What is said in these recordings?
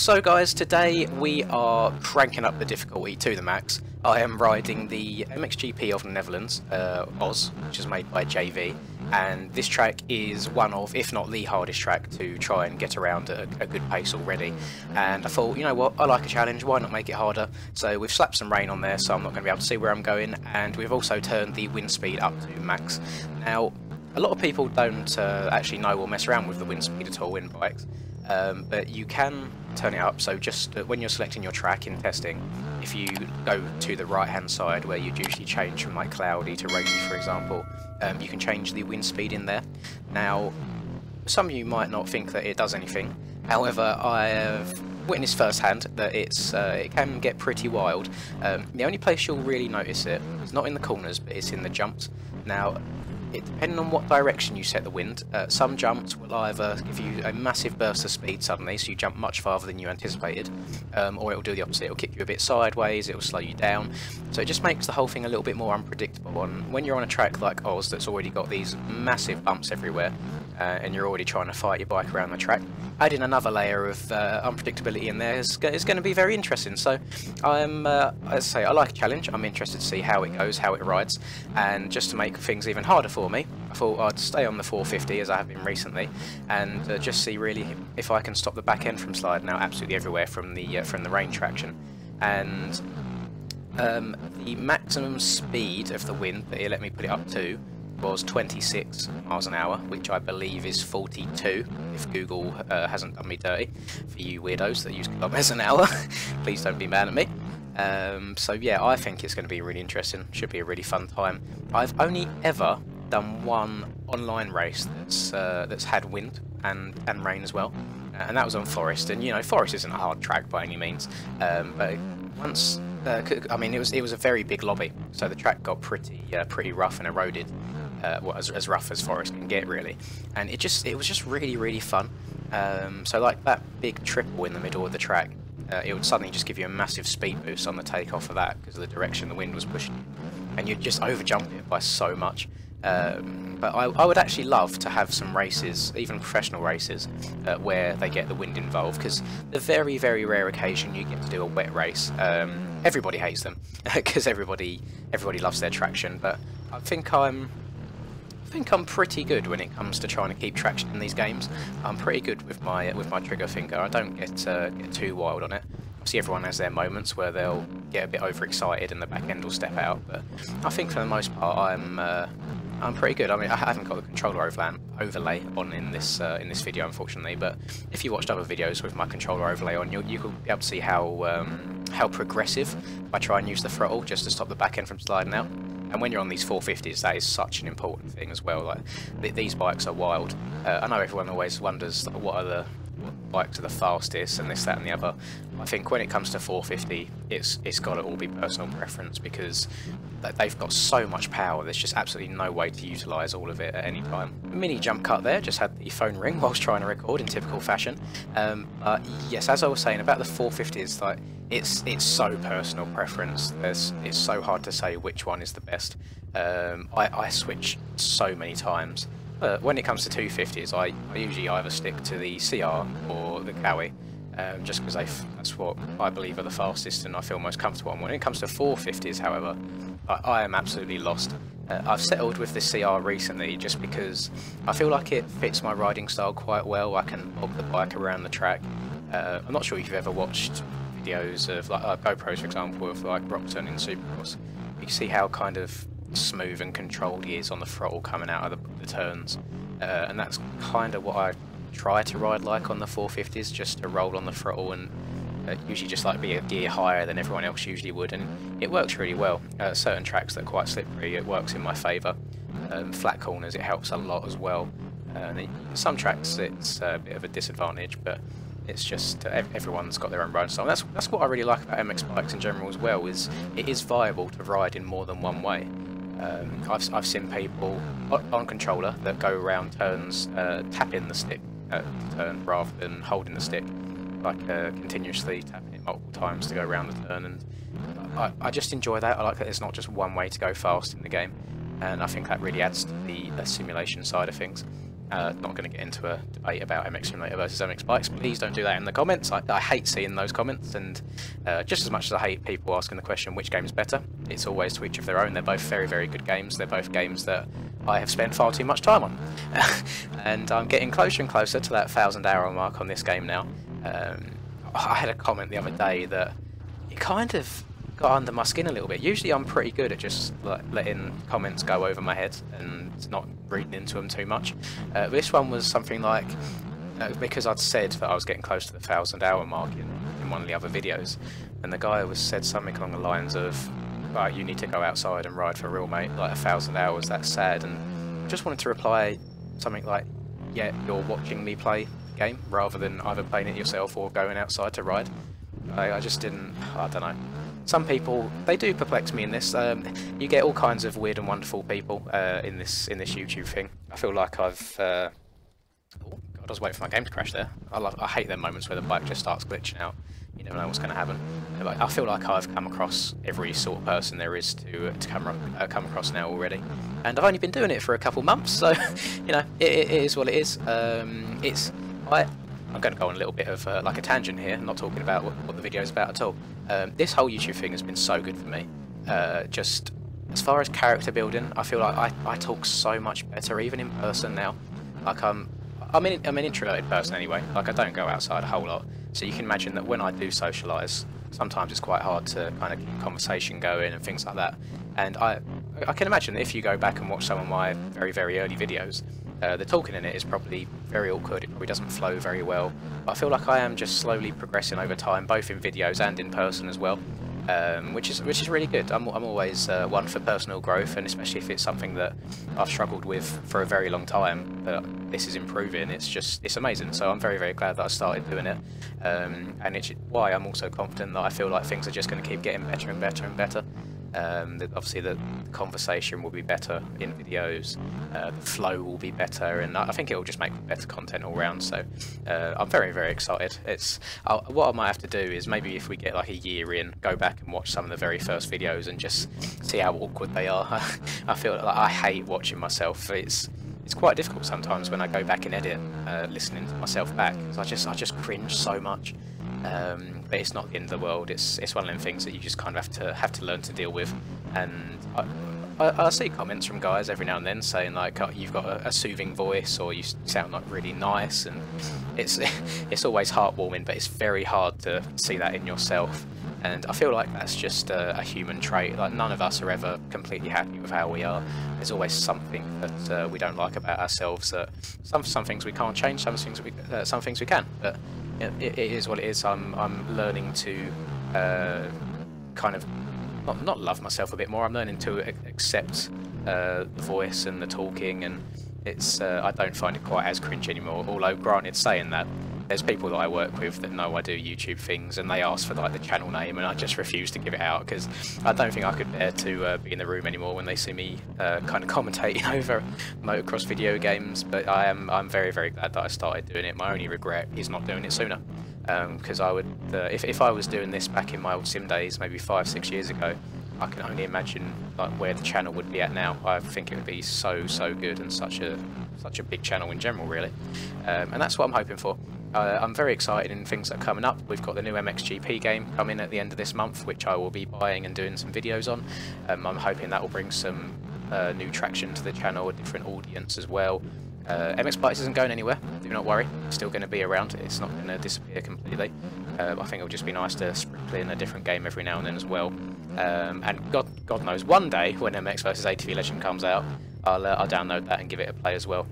So guys, today we are cranking up the difficulty to the max. I am riding the MXGP of the Netherlands, Oz, which is made by JV, and this track is one of, if not the hardest track to try and get around at a good pace already. And I thought, you know what, I like a challenge, why not make it harder? So we've slapped some rain on there, so I'm not going to be able to see where I'm going, and we've also turned the wind speed up to max. Now, a lot of people don't actually know or mess around with the wind speed at all in bikes. But you can turn it up, so just when you're selecting your track in testing, if you go to the right hand side where you'd usually change from like cloudy to rainy for example, you can change the wind speed in there. Now some of you might not think that it does anything, however I have witnessed firsthand that it can get pretty wild. The only place you'll really notice it is not in the corners, but it's in the jumps. Now depending on what direction you set the wind, some jumps will either give you a massive burst of speed suddenly, so you jump much farther than you anticipated, or it will do the opposite. It will kick you a bit sideways, it will slow you down, so it just makes the whole thing a little bit more unpredictable. And when you're on a track like Oz that's already got these massive bumps everywhere, and you're already trying to fight your bike around the track, adding another layer of unpredictability in there is going to be very interesting. So I'm, as I say, I like a challenge. I'm interested to see how it goes, how it rides, and just to make things even harder for me, I thought I'd stay on the 450 as I have been recently, and just see really if I can stop the back end from sliding out absolutely everywhere from the rain traction. And the maximum speed of the wind that it let me put it up to was 26 miles an hour, which I believe is 42 if Google hasn't done me dirty. For you weirdos that use kilometers an hour, please don't be mad at me. So yeah, I think it's going to be really interesting. Should be a really fun time. I've only ever done one online race that's had wind and rain as well, and that was on Forest. And you know, Forest isn't a hard track by any means, but once I mean, it was a very big lobby, so the track got pretty rough and eroded. Well, as rough as Forest can get really, and it was just really fun. So like that big triple in the middle of the track, it would suddenly just give you a massive speed boost on the takeoff of that because of the direction the wind was pushing you, and you'd just overjump it by so much. But I would actually love to have some races, even professional races, where they get the wind involved, because the very rare occasion you get to do a wet race, everybody hates them because everybody loves their traction. But I think I'm pretty good when it comes to trying to keep traction in these games. I'm pretty good with my trigger finger. I don't get too wild on it. Obviously everyone has their moments where they'll get a bit overexcited and the back end will step out, but I think for the most part I'm pretty good. I mean, I haven't got the controller overlay on in this video unfortunately, but if you watched other videos with my controller overlay on, you could be able to see how progressive I try and use the throttle just to stop the back end from sliding out. And when you're on these 450s, that is such an important thing as well. Like these bikes are wild. I know everyone always wonders what bikes are the fastest and this, that, and the other. I think when it comes to 450, it's got to all be personal preference, because they've got so much power. There's just absolutely no way to utilise all of it at any time. Mini jump cut there. Just had the phone ring whilst trying to record in typical fashion. Yes, as I was saying about the 450s, like it's so personal preference. It's so hard to say which one is the best. I switch so many times. But when it comes to 250s, I usually either stick to the CR or the Kawi, just because that's what I believe are the fastest and I feel most comfortable on. When it comes to 450s, however, I am absolutely lost. I've settled with the CR recently just because I feel like it fits my riding style quite well. I can bob the bike around the track. I'm not sure if you've ever watched videos of like GoPros, for example, of like Brockton in Supercross. You can see how kind of smooth and controlled he is on the throttle coming out of the turns, and that's kind of what I try to ride like on the 450s, just to roll on the throttle and usually just like be a gear higher than everyone else usually would, and it works really well. Certain tracks that are quite slippery, it works in my favour. Flat corners, it helps a lot as well. Some tracks it's a bit of a disadvantage, but it's just everyone's got their own riding style. That's what I really like about MX bikes in general as well, is it is viable to ride in more than one way. I've seen people on controller that go around turns tapping the stick to turn rather than holding the stick, like continuously tapping it multiple times to go around the turn, and I just enjoy that. I like that there's not just one way to go fast in the game, and I think that really adds to the simulation side of things. Not going to get into a debate about MX Simulator versus MX Bikes. Please don't do that in the comments. I hate seeing those comments, and just as much as I hate people asking the question which game is better, it's always to each of their own. They're both very, very good games. They're both games that I have spent far too much time on. And I'm getting closer and closer to that 1,000-hour mark on this game now. I had a comment the other day that it kind of got under my skin a little bit. Usually I'm pretty good at just like letting comments go over my head and not reading into them too much. This one was something like, because I'd said that I was getting close to the 1,000-hour mark in one of the other videos, and the guy said something along the lines of, right, you need to go outside and ride for real, mate, like 1,000 hours, that's sad. And I just wanted to reply something like, yeah, you're watching me play the game rather than either playing it yourself or going outside to ride. I just didn't, I don't know. Some people, they do perplex me in this. You get all kinds of weird and wonderful people in this YouTube thing. I feel like I've... oh God, I was waiting for my game to crash there. I hate them moments where the bike just starts glitching out. You never know what's going to happen. But I feel like I've come across every sort of person there is to come across now already. And I've only been doing it for a couple months, so, you know, it is what it is. I'm going to go on a little bit of like a tangent here, not talking about what the video is about at all. This whole YouTube thing has been so good for me. Just as far as character building, I feel like I talk so much better, even in person now. Like I'm an introverted person anyway. Like I don't go outside a whole lot, so you can imagine that when I do socialise, sometimes it's quite hard to kind of keep conversation going and things like that. And I can imagine if you go back and watch some of my very, very early videos, the talking in it is probably very awkward, it probably doesn't flow very well, but I feel like I am just slowly progressing over time, both in videos and in person as well, which is really good. I'm always one for personal growth, and especially if it's something that I've struggled with for a very long time, but this is improving, it's amazing. So I'm very, very glad that I started doing it, and it's why I'm also confident that I feel like things are just going to keep getting better and better and better. Obviously the conversation will be better in videos, the flow will be better, and I think it will just make better content all round. So I'm very, very excited. What I might have to do is maybe if we get like a year in, go back and watch some of the very first videos and just see how awkward they are. I feel like I hate watching myself. It's quite difficult sometimes when I go back and edit, listening to myself back, because I just cringe so much. But it's not the end of the world. It's one of them things that you just kind of have to learn to deal with. And I see comments from guys every now and then saying like, oh, you've got a soothing voice, or you sound like really nice, and it's always heartwarming, but it's very hard to see that in yourself. And I feel like that's just a human trait. Like none of us are ever completely happy with how we are. There's always something that we don't like about ourselves. Some things we can't change, some things we can. But it is what it is. I'm learning to kind of not love myself a bit more. I'm learning to accept the voice and the talking, and it's I don't find it quite as cringe anymore. Although granted, saying that, there's people that I work with that know I do YouTube things, and they ask for like the channel name, and I just refuse to give it out because I don't think I could bear to be in the room anymore when they see me kind of commentating over motocross video games. But I'm very, very glad that I started doing it. My only regret is not doing it sooner, because I would if I was doing this back in my old sim days, maybe 5-6 years ago, I can only imagine like where the channel would be at now. I think it would be so good, and such a big channel in general, really. And that's what I'm hoping for. I'm very excited in things that are coming up. We've got the new MXGP game coming at the end of this month, which I will be buying and doing some videos on. I'm hoping that will bring some new traction to the channel, a different audience as well. MX Bikes isn't going anywhere, do not worry, it's still going to be around, it's not going to disappear completely. I think it'll just be nice to sprinkle in a different game every now and then as well. And God knows, one day when MX vs ATV Legend comes out, I'll download that and give it a play as well.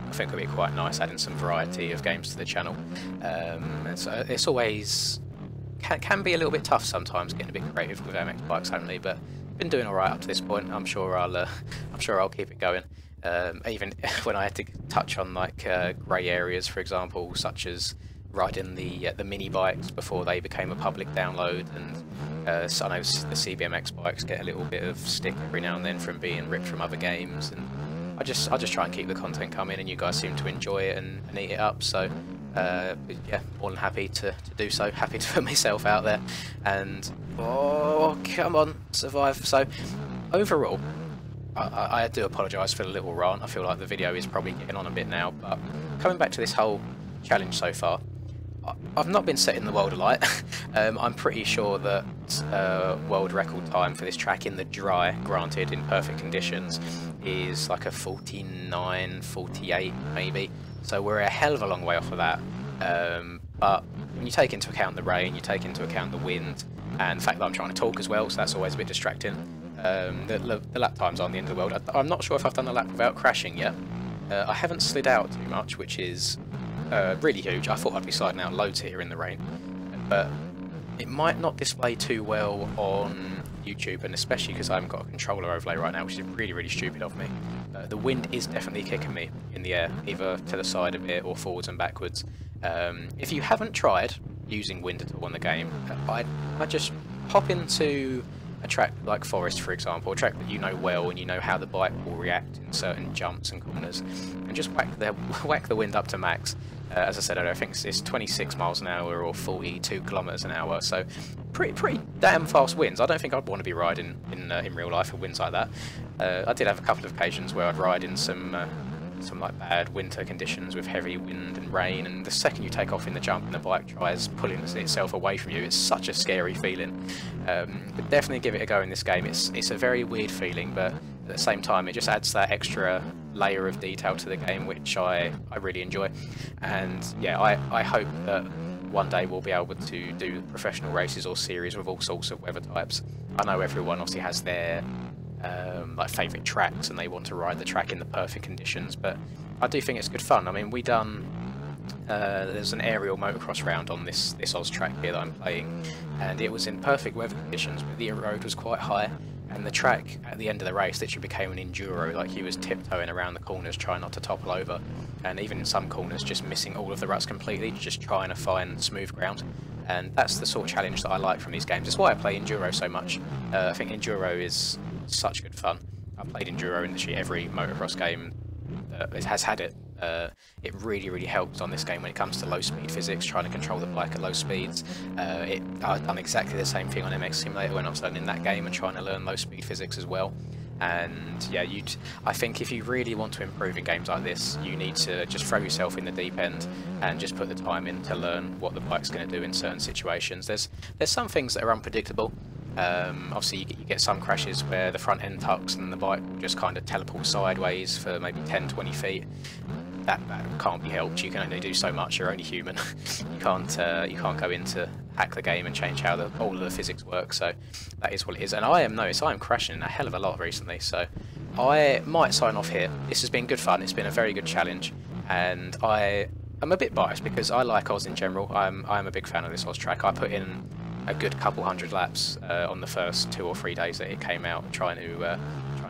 I think it'll be quite nice adding some variety of games to the channel. And so it's always can be a little bit tough sometimes getting a bit creative with MX Bikes only, but been doing all right up to this point. I'm sure I'll keep it going. Even when I had to touch on like grey areas, for example, such as riding the mini bikes before they became a public download, and so I know the CBMX bikes get a little bit of stick every now and then from being ripped from other games, and I just try and keep the content coming, and you guys seem to enjoy it and eat it up. So yeah, more than happy to do so. Happy to put myself out there, and oh come on, survive. So overall, I do apologise for the little rant. I feel like the video is probably getting on a bit now, but coming back to this whole challenge so far, I've not been setting the world alight. I'm pretty sure that world record time for this track in the dry, granted in perfect conditions, is like a 49, 48 maybe. So we're a hell of a long way off of that. But when you take into account the rain, you take into account the wind, and the fact that I'm trying to talk as well, so that's always a bit distracting. The lap times aren't the end of the world. I'm not sure if I've done the lap without crashing yet. I haven't slid out too much, which is really huge. I thought I'd be sliding out loads here in the rain, but it might not display too well on YouTube, and especially because I haven't got a controller overlay right now, which is really, really stupid of me. The wind is definitely kicking me in the air, either to the side of it or forwards and backwards. If you haven't tried using wind at all in the game, I'd just hop into a track like Forest, for example, a track that you know well and you know how the bike will react in certain jumps and corners, and just whack the wind up to max. As I said earlier, I think it's 26 miles an hour or 42 kilometers an hour, so pretty damn fast winds. I don't think I'd want to be riding in real life with winds like that. I did have a couple of occasions where I'd ride in some like bad winter conditions with heavy wind and rain, and the second you take off in the jump and the bike tries pulling itself away from you, it's such a scary feeling. But definitely give it a go in this game. It's a very weird feeling, but at the same time it just adds that extra layer of detail to the game, which I really enjoy. And yeah, I hope that one day we'll be able to do professional races or series with all sorts of weather types. I know everyone obviously has their like favourite tracks and they want to ride the track in the perfect conditions, but I do think it's good fun. I mean, there's an aerial motocross round on this Oz track here that I'm playing, and it was in perfect weather conditions, but the road was quite high, and the track at the end of the race literally became an enduro. Like, he was tiptoeing around the corners trying not to topple over, and even in some corners just missing all of the ruts completely, just trying to find smooth ground. And that's the sort of challenge that I like from these games. It's why I play enduro so much. I think enduro is such good fun. I've played enduro in literally every motocross game that has had it. It really helps on this game when it comes to low speed physics, trying to control the bike at low speeds. I've done exactly the same thing on MX Simulator when I was learning that game and trying to learn low speed physics as well. And yeah, I think if you really want to improve in games like this, you need to just throw yourself in the deep end and just put the time in to learn what the bike's going to do in certain situations. There's some things that are unpredictable. Obviously you get some crashes where the front end tucks and the bike will just kind of teleport sideways for maybe 10-20 feet. That can't be helped. You can only do so much. You're only human. you can't go in to hack the game and change how all of the physics work. So that is what it is. And I am crashing a hell of a lot recently. So I might sign off here. This has been good fun. It's been a very good challenge, and I'm a bit biased because I like Oz in general. I'm a big fan of this Oz track. I put in a good couple hundred laps on the first 2 or 3 days that it came out, trying to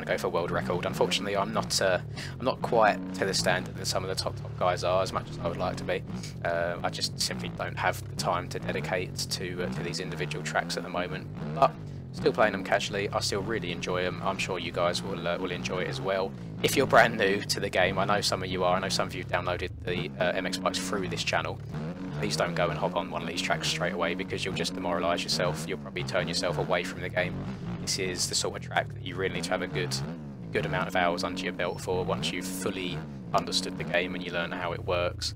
go for world record. Unfortunately, I'm not quite to the standard that some of the top guys are, as much as I would like to be. I just simply don't have the time to dedicate to these individual tracks at the moment. But still playing them casually. I still really enjoy them. I'm sure you guys will enjoy it as well. If you're brand new to the game, I know some of you are. I know some of you downloaded the MX bikes through this channel. Please don't go and hop on one of these tracks straight away, because you'll just demoralise yourself. You'll probably turn yourself away from the game. This is the sort of track that you really need to have a good amount of hours under your belt for. Once you've fully understood the game and you learn how it works,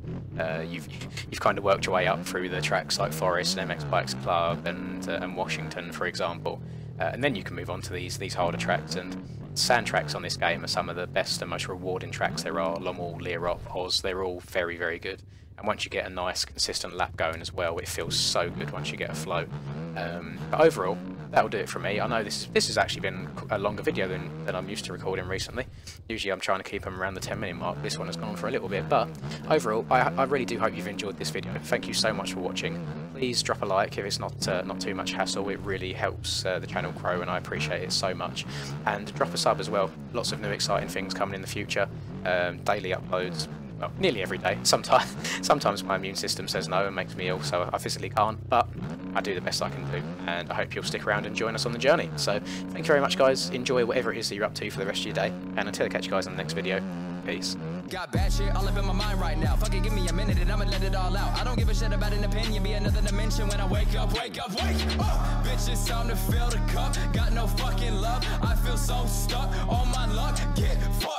you've kind of worked your way up through the tracks like Forest and MX Bikes Club and Washington, for example, and then you can move on to these harder tracks. And sand tracks on this game are some of the best and most rewarding tracks there are. Lommel, Lierop, Oz, they're all very good. And once you get a nice consistent lap going as well, it feels so good once you get a flow. But overall, that'll do it from me. I know this has actually been a longer video than I'm used to recording recently. Usually I'm trying to keep them around the 10-minute mark. This one has gone on for a little bit, but overall, I really do hope you've enjoyed this video. Thank you so much for watching. Please drop a like if it's not too much hassle. It really helps the channel grow, and I appreciate it so much. And drop a sub as well. Lots of new exciting things coming in the future. Daily uploads. Well, nearly every day. Sometimes my immune system says no and makes me ill, so I physically can't, but I do the best I can do, and I hope you'll stick around and join us on the journey. So thank you very much, guys. Enjoy whatever it is that you're up to for the rest of your day, and until I catch you guys in the next video, peace. Got bad shit all up in my mind right now. Fuck it, give me a minute and I'ma let it all out. I don't give a shit about an opinion, be another dimension when I wake up, wake up, wake up. Bitch, it's time to fill the cup. Got no fucking love, I feel so stuck on my luck. Get fucked.